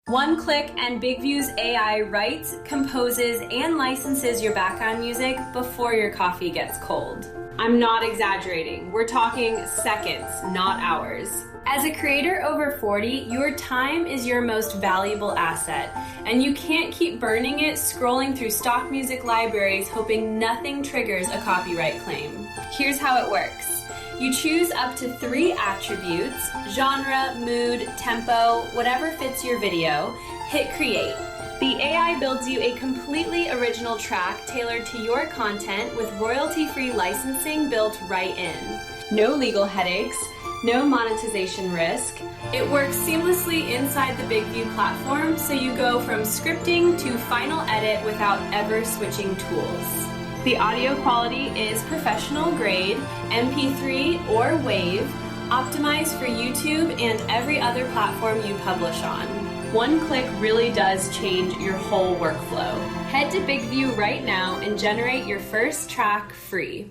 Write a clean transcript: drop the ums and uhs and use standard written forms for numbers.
One click and BIGVU's AI writes, composes, and licenses your background music before your coffee gets cold. I'm not exaggerating. We're talking seconds, not hours. As a creator over 40, your time is your most valuable asset, and you can't keep burning it scrolling through stock music libraries hoping nothing triggers a copyright claim. Here's how it works. You choose up to 3 attributes: genre, mood, tempo, whatever fits your video. Hit create. The AI builds you a completely original track tailored to your content with royalty-free licensing built right in. No legal headaches, no monetization risk. It works seamlessly inside the BIGVU platform, so you go from scripting to final edit without ever switching tools. The audio quality is professional grade, MP3 or WAV, optimized for YouTube and every other platform you publish on. One click really does change your whole workflow. Head to BIGVU right now and generate your first track free.